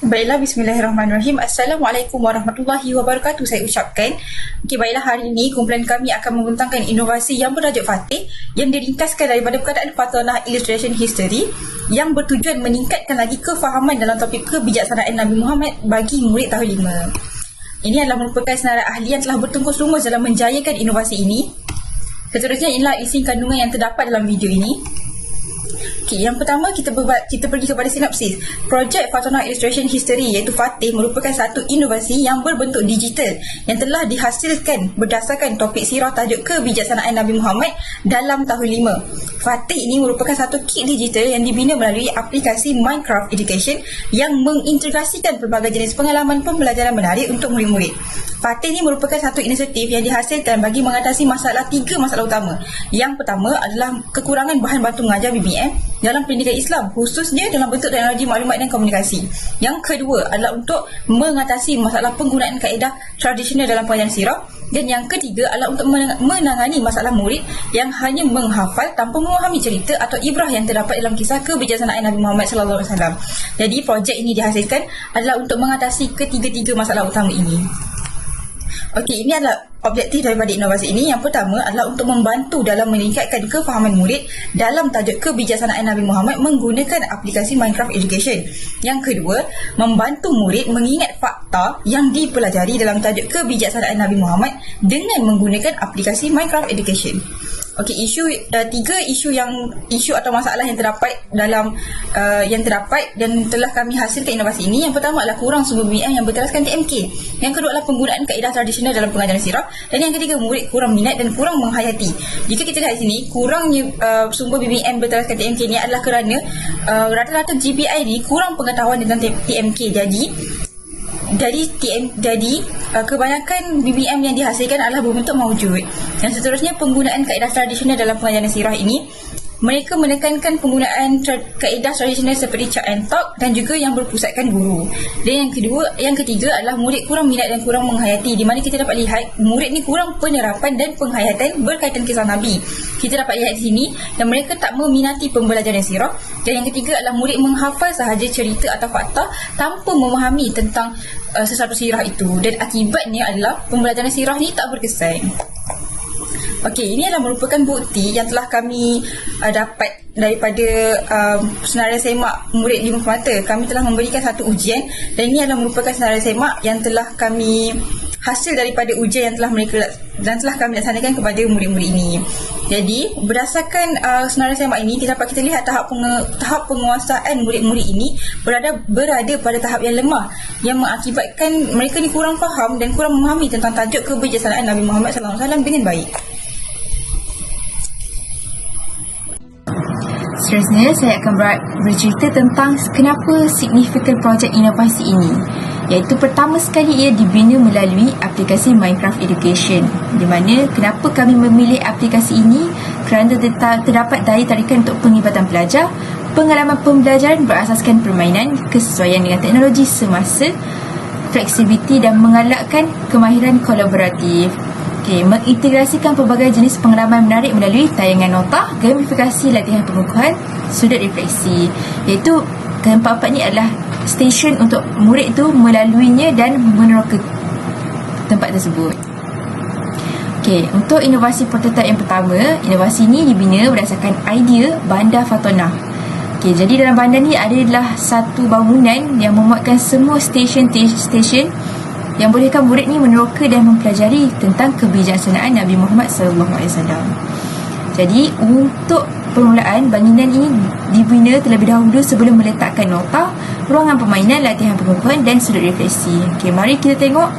Baiklah, bismillahirrahmanirrahim. Assalamualaikum warahmatullahi wabarakatuh saya ucapkan. Baiklah, hari ini kumpulan kami akan membentangkan inovasi yang bertajuk Fatih yang diringkaskan daripada perkataan Fatonah Illustration History yang bertujuan meningkatkan lagi kefahaman dalam topik kebijaksanaan Nabi Muhammad bagi murid tahun 5. Ini adalah merupakan senarai ahli yang telah bertungkus lumus dalam menjayakan inovasi ini. Seterusnya, inilah isi kandungan yang terdapat dalam video ini. Yang pertama, kita pergi kepada sinopsis. Projek Fatonah Illustration History iaitu Fatih merupakan satu inovasi yang berbentuk digital yang telah dihasilkan berdasarkan topik sirah tajuk kebijaksanaan Nabi Muhammad dalam tahun 5. Fatih ini merupakan satu kit digital yang dibina melalui aplikasi Minecraft Education yang mengintegrasikan pelbagai jenis pengalaman pembelajaran menarik untuk murid-murid. Fatih ini merupakan satu inisiatif yang dihasilkan bagi mengatasi tiga masalah utama. Yang pertama adalah kekurangan bahan bantu mengajar BBM dalam pendidikan Islam, khususnya dalam bentuk teknologi maklumat dan komunikasi. Yang kedua adalah untuk mengatasi masalah penggunaan kaedah tradisional dalam pengajaran sirah. Dan yang ketiga adalah untuk menangani masalah murid yang hanya menghafal tanpa memahami cerita atau ibrah yang terdapat dalam kisah kebijaksanaan Nabi Muhammad SAW. Jadi projek ini dihasilkan adalah untuk mengatasi ketiga-tiga masalah utama ini. Okey, ini adalah objektif daripada inovasi ini. Yang pertama adalah untuk membantu dalam meningkatkan kefahaman murid dalam tajuk kebijaksanaan Nabi Muhammad menggunakan aplikasi Minecraft Education. Yang kedua, membantu murid mengingat fakta yang dipelajari dalam tajuk kebijaksanaan Nabi Muhammad dengan menggunakan aplikasi Minecraft Education. Okey, tiga isu atau masalah yang terdapat dalam dan telah kami hasilkan inovasi ini. Yang pertama adalah kurang sumber BBM yang berteraskan TMK. Yang kedua adalah penggunaan kaedah tradisional dalam pengajaran sirah, dan yang ketiga, murid kurang minat dan kurang menghayati. Jika kita lihat di sini, kurangnya sumber BBM berteraskan TMK ni adalah kerana rata-rata GPI ni kurang pengetahuan tentang TMK. Jadi kebanyakan BBM yang dihasilkan adalah berbentuk maujud. Dan seterusnya, penggunaan kaedah tradisional dalam pengajaran sirah ini, mereka menekankan penggunaan kaedah tradisional seperti chat and talk dan juga yang berpusatkan guru. Dan yang ketiga adalah murid kurang minat dan kurang menghayati, di mana kita dapat lihat murid ni kurang penerapan dan penghayatan berkaitan kisah Nabi. Kita dapat lihat di sini dan mereka tak meminati pembelajaran sirah. Dan yang ketiga adalah murid menghafal sahaja cerita atau fakta tanpa memahami tentang sesuatu sirah itu, dan akibatnya adalah pembelajaran sirah ni tak berkesan. Okey, ini adalah merupakan bukti yang telah kami dapat daripada senarai semak murid 5 mata. Kami telah memberikan satu ujian, dan ini adalah merupakan senarai semak yang telah kami hasil daripada ujian yang telah kami laksanakan kepada murid-murid ini. Jadi, berdasarkan senarai semak ini, kita lihat tahap penguasaan murid-murid ini berada pada tahap yang lemah, yang mengakibatkan mereka ni kurang faham dan kurang memahami tentang tajuk kebijaksanaan Nabi Muhammad SAW dengan baik. Seterusnya, saya akan bercerita tentang kenapa signifikan projek inovasi ini. Iaitu pertama sekali, ia dibina melalui aplikasi Minecraft Education. Di mana kenapa kami memilih aplikasi ini? Kerana terdapat daya tarikan untuk penglibatan pelajar, pengalaman pembelajaran berasaskan permainan, kesesuaian dengan teknologi semasa, fleksibiliti dan mengalahkan kemahiran kolaboratif. Mengintegrasikan pelbagai jenis pengalaman menarik melalui tayangan nota, gamifikasi latihan pengukuhan, sudut refleksi. Iaitu keempat-empat ni adalah stesen untuk murid tu melaluinya dan meneroka tempat tersebut. Untuk inovasi prototipe yang pertama, inovasi ini dibina berdasarkan idea bandar Fatonah. Jadi dalam bandar ni adalah satu bangunan yang memuatkan semua stesen yang bolehkan murid ni meneroka dan mempelajari tentang kebijaksanaan Nabi Muhammad SAW. Jadi untuk permulaan, bangunan ini dibina terlebih dahulu sebelum meletakkan nota, ruangan permainan, latihan pengukuhan dan sudut refleksi. Mari kita tengok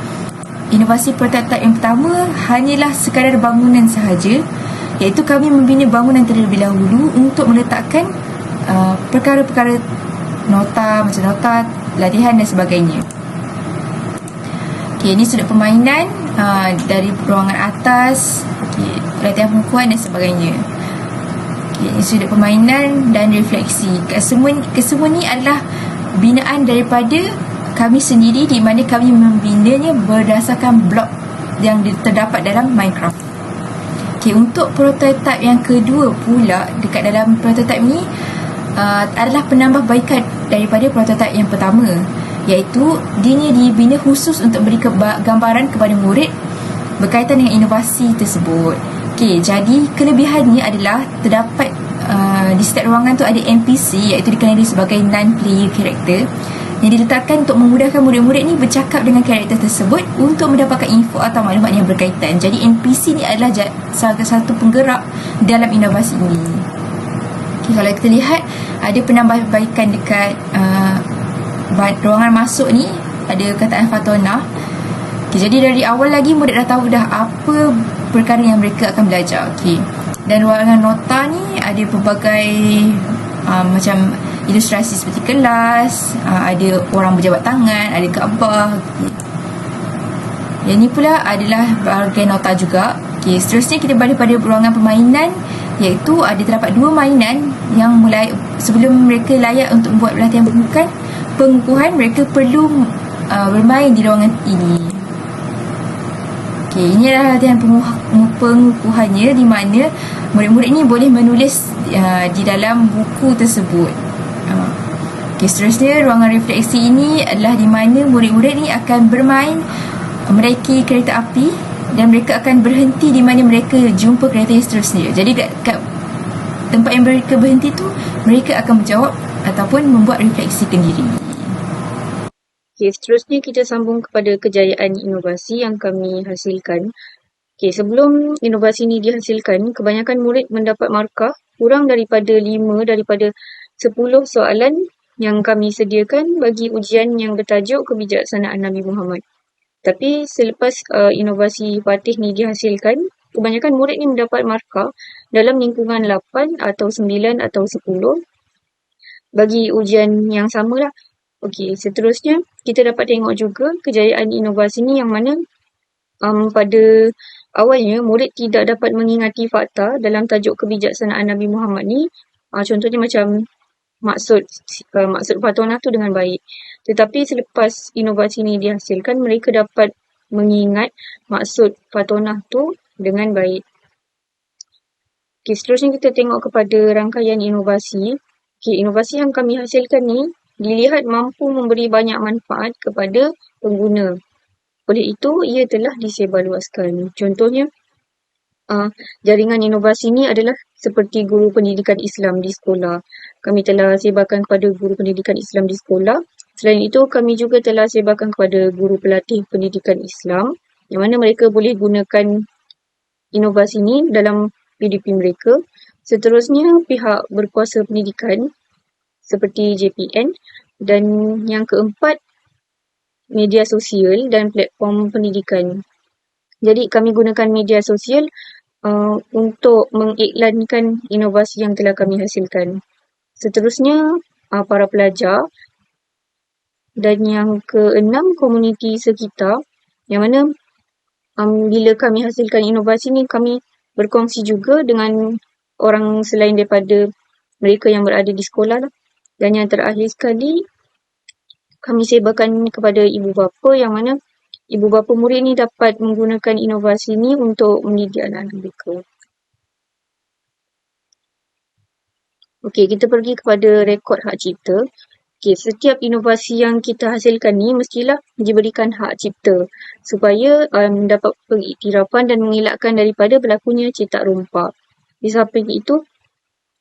inovasi prototipe yang pertama hanyalah sekadar bangunan sahaja, iaitu kami membina bangunan terlebih dahulu untuk meletakkan perkara-perkara nota, macam nota, latihan dan sebagainya. Ini sudut permainan dari ruangan atas, latihan pengukuhan dan sebagainya. Ini sudut permainan dan refleksi. Kesemua ni adalah binaan daripada kami sendiri, di mana kami membinanya berdasarkan blok yang terdapat dalam Minecraft. Untuk prototipe yang kedua pula, dekat dalam prototipe ni adalah penambahbaikan daripada prototipe yang pertama, iaitu dia ni dibina khusus untuk beri gambaran kepada murid berkaitan dengan inovasi tersebut. Okey, jadi kelebihannya adalah terdapat di setiap ruangan tu ada NPC, iaitu dikenali sebagai non-player character, yang diletakkan untuk memudahkan murid-murid ni bercakap dengan karakter tersebut untuk mendapatkan info atau maklumat yang berkaitan. Jadi NPC ni adalah salah satu penggerak dalam inovasi ini. Okay, kalau kita lihat ada penambahbaikan dekat ruangan masuk ni, ada kataan Fatona. Okay, jadi dari awal lagi murid dah tahu dah apa perkara yang mereka akan belajar. Okay. Dan ruangan nota ni ada pelbagai macam ilustrasi seperti kelas, ada orang berjabat tangan, ada Kaabah. Okay. Yang ni pula adalah bahagian nota juga. Okay, seterusnya kita balik pada ruangan permainan, iaitu ada terdapat 2 mainan yang mulai sebelum mereka layak untuk membuat latihan pengukuhan, mereka perlu bermain di ruangan ini. Okay, ini adalah latihan pengukuhannya, di mana murid-murid ni boleh menulis di dalam buku tersebut. Okay, seterusnya ruangan refleksi ini adalah di mana murid-murid ni akan bermain menaiki kereta api, dan mereka akan berhenti di mana mereka jumpa kereta yang seterusnya. Jadi kat tempat yang mereka berhenti tu, mereka akan menjawab ataupun membuat refleksi sendiri. Okay, seterusnya kita sambung kepada kejayaan inovasi yang kami hasilkan. Okay, sebelum inovasi ini dihasilkan, kebanyakan murid mendapat markah kurang daripada 5 daripada 10 soalan yang kami sediakan bagi ujian yang bertajuk Kebijaksanaan Nabi Muhammad. Tapi selepas inovasi Fatih ni dihasilkan, kebanyakan murid ni mendapat markah dalam lingkungan 8 atau 9 atau 10 bagi ujian yang sama lah. Okey, seterusnya kita dapat tengok juga kejayaan inovasi ni yang mana pada awalnya murid tidak dapat mengingati fakta dalam tajuk Kebijaksanaan Nabi Muhammad ni. Contohnya macam maksud Fatona tu dengan baik. Tetapi selepas inovasi ni dihasilkan, mereka dapat mengingat maksud Fatona tu dengan baik. Okay, seterusnya kita tengok kepada rangkaian inovasi. Okay, inovasi yang kami hasilkan ni dilihat mampu memberi banyak manfaat kepada pengguna. Oleh itu, ia telah disebarluaskan. Contohnya, jaringan inovasi ini adalah seperti guru pendidikan Islam di sekolah. Kami telah sebarkan kepada guru pendidikan Islam di sekolah. Selain itu, kami juga telah sebarkan kepada guru pelatih pendidikan Islam, yang mana mereka boleh gunakan inovasi ini dalam PDP mereka. Seterusnya, pihak berkuasa pendidikan seperti JPN. Dan yang keempat, media sosial dan platform pendidikan. Jadi, kami gunakan media sosial untuk mengiklankan inovasi yang telah kami hasilkan. Seterusnya, para pelajar. Dan yang keenam, komuniti sekitar, yang mana bila kami hasilkan inovasi ni, kami berkongsi juga dengan orang selain daripada mereka yang berada di sekolah lah. Dan yang terakhir sekali, kami sebarkan kepada ibu bapa, yang mana ibu bapa murid ni dapat menggunakan inovasi ni untuk mendidik anak-anak mereka. Okey, kita pergi kepada rekod hak cipta. Okey, setiap inovasi yang kita hasilkan ni mestilah diberikan hak cipta supaya dapat pengiktirafan dan mengelakkan daripada berlakunya cetak rompak. Di samping itu,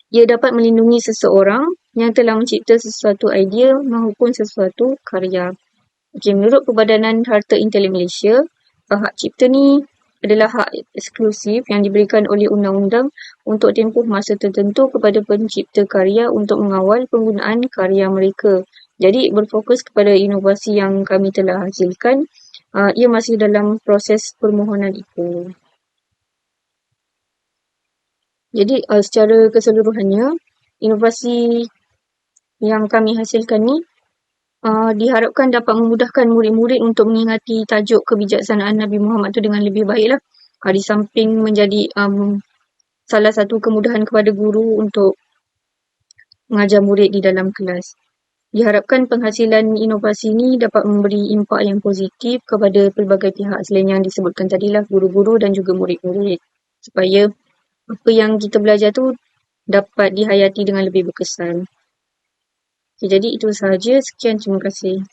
ia dapat melindungi seseorang yang telah mencipta sesuatu idea maupun sesuatu karya. Okey, menurut Perbadanan Harta Intelek Malaysia, hak cipta ni adalah hak eksklusif yang diberikan oleh undang-undang untuk tempoh masa tertentu kepada pencipta karya untuk mengawal penggunaan karya mereka. Jadi, berfokus kepada inovasi yang kami telah hasilkan, ia masih dalam proses permohonan itu. Jadi, secara keseluruhannya, inovasi yang kami hasilkan ni diharapkan dapat memudahkan murid-murid untuk mengingati tajuk kebijaksanaan Nabi Muhammad tu dengan lebih baiklah. Di samping menjadi salah satu kemudahan kepada guru untuk mengajar murid di dalam kelas. Diharapkan penghasilan inovasi ini dapat memberi impak yang positif kepada pelbagai pihak selain yang disebutkan tadilah, guru-guru dan juga murid-murid. Supaya apa yang kita belajar tu dapat dihayati dengan lebih berkesan. Okay, jadi itu sahaja. Sekian, terima kasih.